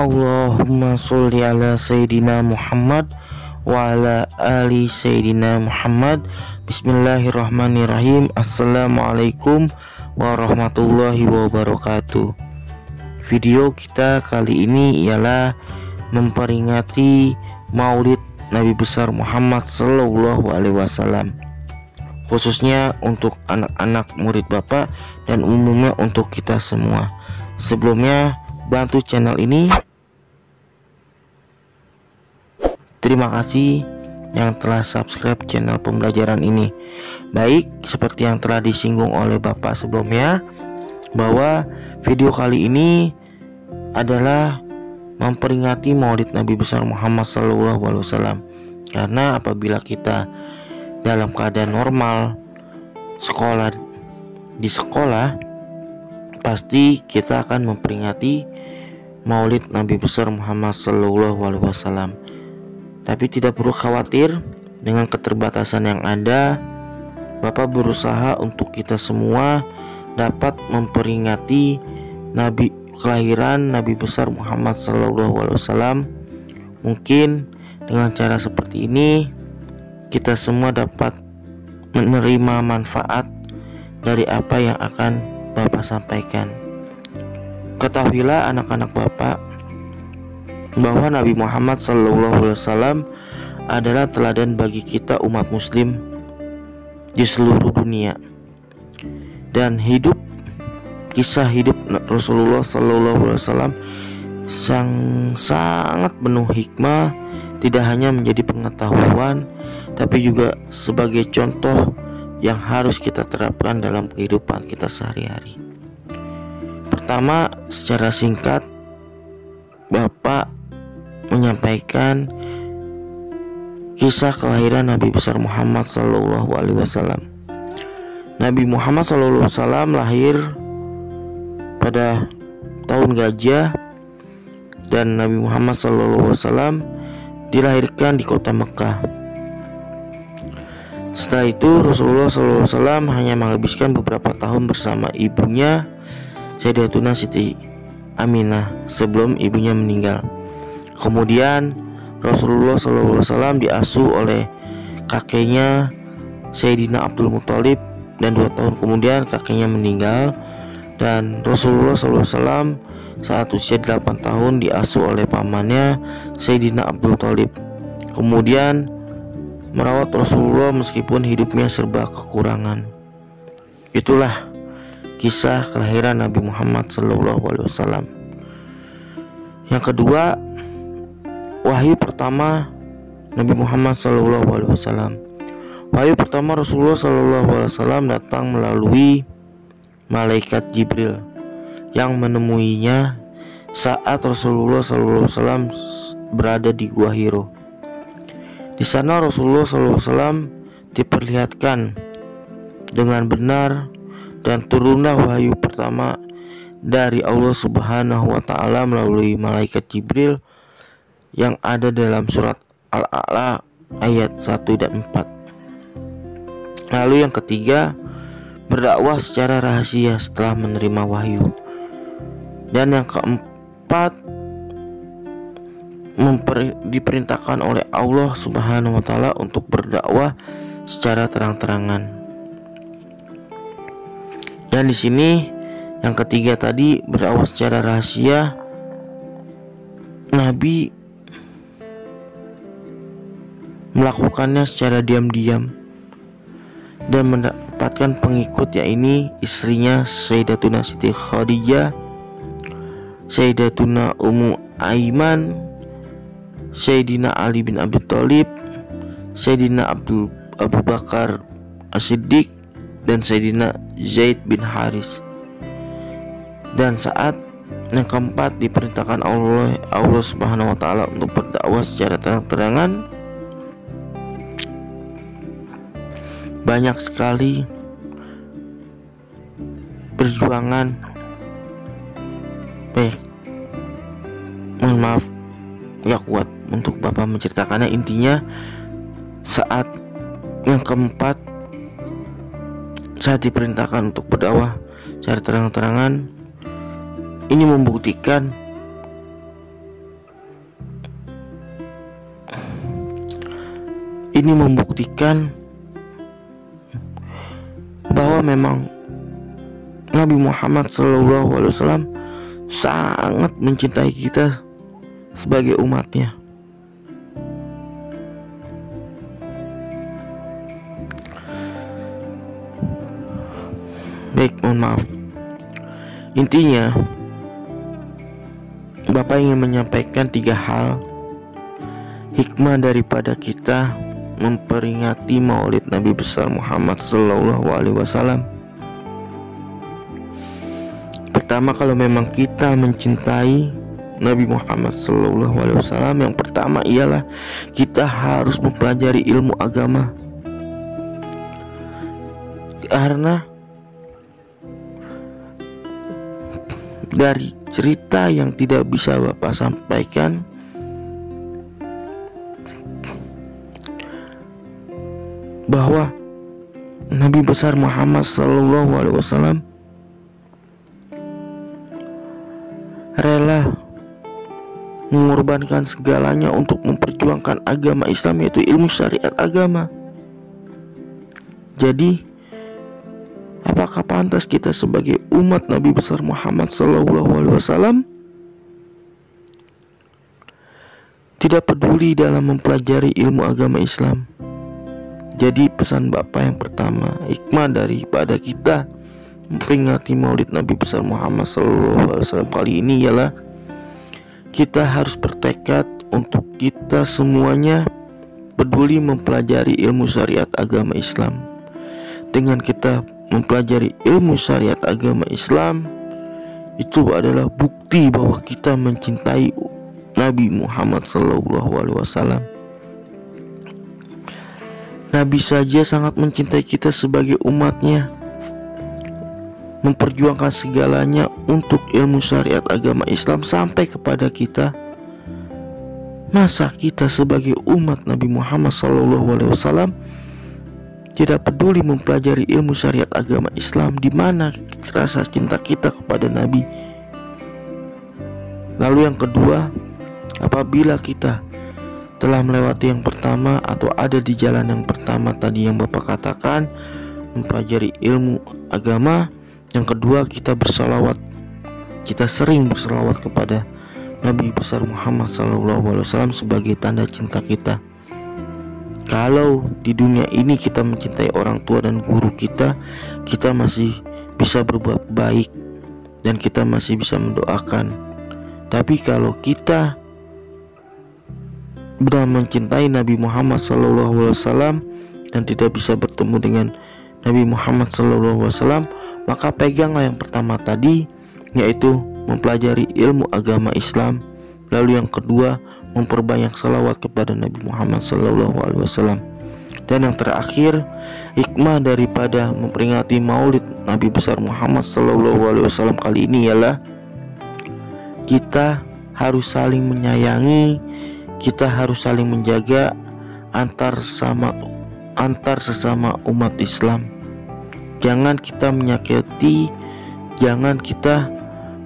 Allahumma sholli ala Sayyidina Muhammad wa ala ali Sayyidina Muhammad. Bismillahirrahmanirrahim. Assalamualaikum warahmatullahi wabarakatuh. Video kita kali ini ialah memperingati Maulid Nabi besar Muhammad Sallallahu Alaihi Wasallam, khususnya untuk anak-anak murid Bapak dan umumnya untuk kita semua. Sebelumnya, bantu channel ini. Terima kasih yang telah subscribe channel pembelajaran ini. Baik, seperti yang telah disinggung oleh Bapak sebelumnya, bahwa video kali ini adalah memperingati Maulid Nabi besar Muhammad SAW. Karena apabila kita dalam keadaan normal di sekolah, pasti kita akan memperingati Maulid Nabi besar Muhammad SAW. Tapi tidak perlu khawatir dengan keterbatasan yang ada. Bapak berusaha untuk kita semua dapat memperingati kelahiran Nabi besar Muhammad SAW. Mungkin dengan cara seperti ini kita semua dapat menerima manfaat dari apa yang akan Bapak sampaikan. Ketahuilah anak-anak Bapak bahwa Nabi Muhammad SAW adalah teladan bagi kita umat muslim di seluruh dunia. Dan kisah hidup Rasulullah SAW sangat penuh hikmah, tidak hanya menjadi pengetahuan tapi juga sebagai contoh yang harus kita terapkan dalam kehidupan kita sehari-hari. Pertama, secara singkat Bapak menyampaikan kisah kelahiran Nabi besar Muhammad SAW. Nabi Muhammad SAW lahir pada tahun gajah, dan Nabi Muhammad SAW dilahirkan di kota Mekah. Setelah itu Rasulullah SAW hanya menghabiskan beberapa tahun bersama ibunya Sayyidatuna Siti Aminah sebelum ibunya meninggal. Kemudian Rasulullah SAW diasuh oleh kakeknya Sayyidina Abdul Muthalib, dan 2 tahun kemudian kakeknya meninggal. Dan Rasulullah SAW saat usia 8 tahun diasuh oleh pamannya Sayyidina Abdul Thalib. Kemudian merawat Rasulullah meskipun hidupnya serba kekurangan. Itulah kisah kelahiran Nabi Muhammad SAW. Yang kedua, wahyu pertama Nabi Muhammad SAW. Wahyu pertama Rasulullah SAW datang melalui malaikat Jibril yang menemuinya saat Rasulullah SAW berada di Gua Hiro. Di sana Rasulullah SAW diperlihatkan dengan benar, dan turunlah wahyu pertama dari Allah Subhanahu wa Ta'ala melalui malaikat Jibril yang ada dalam surat Al-A'la ayat 1 dan 4. Lalu yang ketiga, berdakwah secara rahasia setelah menerima wahyu. Dan yang keempat, diperintahkan oleh Allah Subhanahu wa Ta'ala untuk berdakwah secara terang-terangan. Dan di sini yang ketiga tadi, berdakwah secara rahasia, Nabi melakukannya secara diam-diam dan mendapatkan pengikut, yaitu istrinya Sayyidatuna Siti Khadijah, Sayyidatuna Ummu Aiman, Sayyidina Ali bin Abi Thalib, Sayyidina Abu Bakar As-Siddiq, dan Sayyidina Zaid bin Haris. Dan saat yang keempat diperintahkan Allah Subhanahu wa Ta'ala untuk berdakwah secara terang-terangan. Banyak sekali perjuangan, mohon maaf gak kuat untuk Bapak menceritakannya. Intinya saat yang keempat, saat diperintahkan untuk berdakwah secara terang-terangan, ini membuktikan Ini membuktikan bahwa memang Nabi Muhammad SAW sangat mencintai kita sebagai umatnya. Baik, mohon maaf. Intinya, Bapak ingin menyampaikan 3 hal hikmah daripada kita memperingati Maulid Nabi besar Muhammad SAW. Pertama, kalau memang kita mencintai Nabi Muhammad SAW, yang pertama ialah kita harus mempelajari ilmu agama. Karena dari cerita yang tidak bisa Bapak sampaikan, bahwa Nabi besar Muhammad SAW rela mengorbankan segalanya untuk memperjuangkan agama Islam, yaitu ilmu syariat agama. Jadi, apakah pantas kita sebagai umat Nabi besar Muhammad SAW tidak peduli dalam mempelajari ilmu agama Islam? Jadi pesan Bapak yang pertama, hikmah daripada kita memperingati Maulid Nabi besar Muhammad SAW kali ini ialah kita harus bertekad untuk kita semuanya peduli mempelajari ilmu syariat agama Islam. Dengan kita mempelajari ilmu syariat agama Islam, itu adalah bukti bahwa kita mencintai Nabi Muhammad SAW. Nabi saja sangat mencintai kita sebagai umatnya, memperjuangkan segalanya untuk ilmu syariat agama Islam sampai kepada kita. Masa kita sebagai umat Nabi Muhammad SAW tidak peduli mempelajari ilmu syariat agama Islam? Di mana rasa cinta kita kepada Nabi? Lalu yang kedua, apabila kita telah melewati yang pertama atau ada di jalan yang pertama tadi yang Bapak katakan, mempelajari ilmu agama, yang kedua kita bersalawat, kita sering bersalawat kepada Nabi besar Muhammad SAW sebagai tanda cinta kita. Kalau di dunia ini kita mencintai orang tua dan guru kita, kita masih bisa berbuat baik dan kita masih bisa mendoakan. Tapi kalau kita benar mencintai Nabi Muhammad SAW dan tidak bisa bertemu dengan Nabi Muhammad SAW, maka peganglah yang pertama tadi, yaitu mempelajari ilmu agama Islam. Lalu yang kedua, memperbanyak salawat kepada Nabi Muhammad SAW. Dan yang terakhir, hikmah daripada memperingati Maulid Nabi besar Muhammad SAW kali ini ialah kita harus saling menyayangi, kita harus saling menjaga antar sesama umat Islam. Jangan kita menyakiti, jangan kita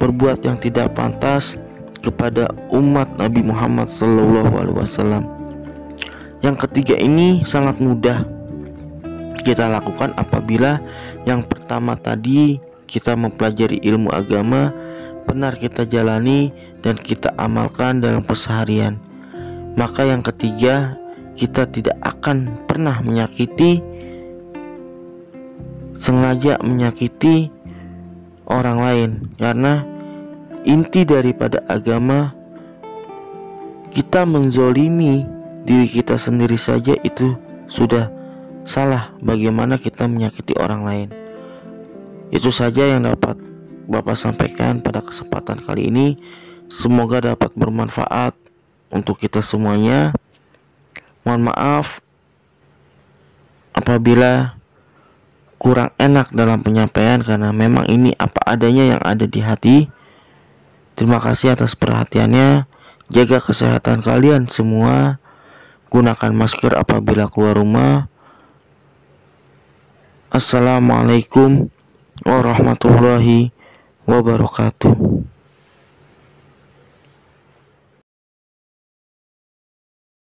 berbuat yang tidak pantas kepada umat Nabi Muhammad SAW. Yang ketiga ini sangat mudah kita lakukan apabila yang pertama tadi kita mempelajari ilmu agama benar kita jalani dan kita amalkan dalam keseharian. Maka yang ketiga, kita tidak akan pernah sengaja menyakiti orang lain, karena inti daripada agama, kita menzolimi diri kita sendiri saja itu sudah salah. Bagaimana kita menyakiti orang lain? Itu saja yang dapat Bapak sampaikan pada kesempatan kali ini. Semoga dapat bermanfaat untuk kita semuanya. Mohon maaf apabila kurang enak dalam penyampaian, karena memang ini apa adanya yang ada di hati. Terima kasih atas perhatiannya. Jaga kesehatan kalian semua. Gunakan masker apabila keluar rumah. Assalamualaikum warahmatullahi wabarakatuh.